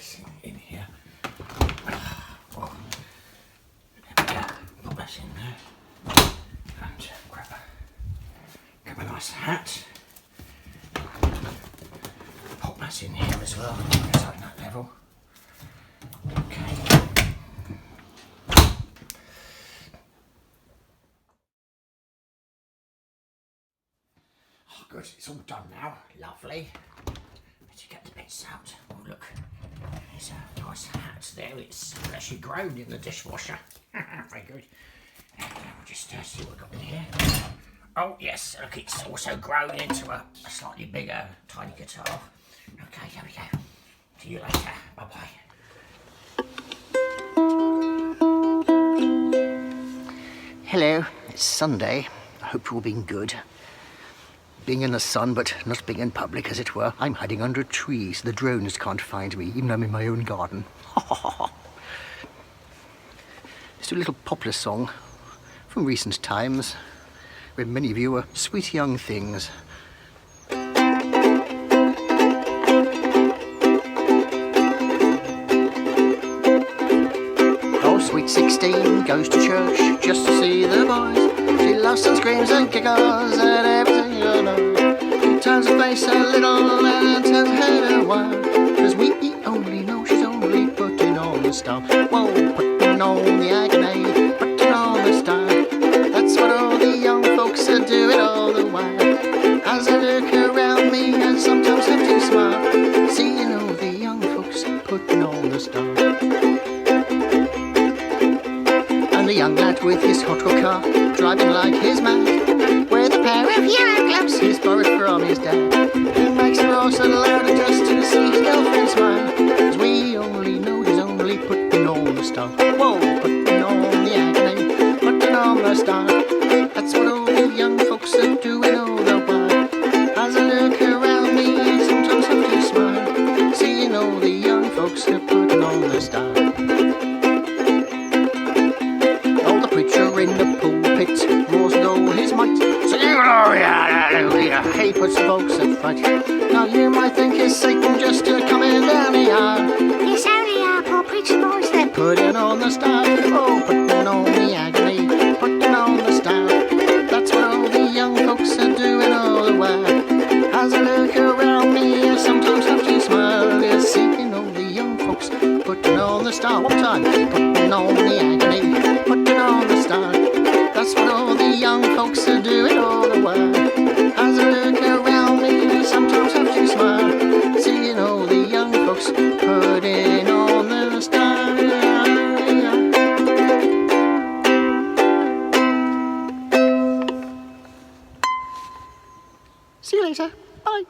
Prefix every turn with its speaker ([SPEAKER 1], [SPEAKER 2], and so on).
[SPEAKER 1] this in here. Oh, there we go. Put that in there. And grab a nice hat. Pop that in here as well. It's on that level. Okay. Oh, good. It's all done now. Lovely. Let's get the bits out. Oh, look. There's a nice hat there. It's actually grown in the dishwasher. Very good. And we'll just see what we've got in here. Oh, yes. Look, it's also grown into a slightly bigger, tiny guitar. Okay, here we go. See you later. Bye-bye. Hello. It's Sunday. I hope you've all been good. Being in the sun, but not being in public, as it were. I'm hiding under a tree, so the drones can't find me, even though I'm in my own garden. Let's do a little popular song from recent times, when many of you were sweet young things. Oh, sweet 16 goes to church just to see the boys. She laughs and screams and giggles at everything you know. She turns her face a little and turns her head a while, 'cause we only know she's only putting on the style. Whoa, putting on the agony, putting on the style. That's what all the young folks are doing all the while. As I look around me and sometimes have to smile, seeing all the young folks putting on the style. The young lad with his hot rod car, driving like his man, with a pair of yellow gloves he's borrowed from his dad. He makes a roar so loud and just to see his girlfriend smile, 'cause we only know he's only putting on the style. Whoa, putting on the agony, putting on the style. That's what all the young folks are doing all the while. As I look around me, I sometimes have to smile, seeing all the young folks are putting on the style. In the pulpit, roars with all his might, singing glory, hallelujah, he puts the folks at fright. Now you might think it's Satan just coming down the aisle. It's only our poor preacher boys, they're putting on the style. Oh, putting on the agony, putting on the style. That's what all the young folks are doing all the while. As I look around me, I sometimes have to smile. They're seeing all the young folks putting on the style. One time, putting on the agony, putting on the style. That's what all the young folks are doing all the while. As I look around me, I sometimes have to smile, seeing all the young folks putting on the style. See you later. Bye.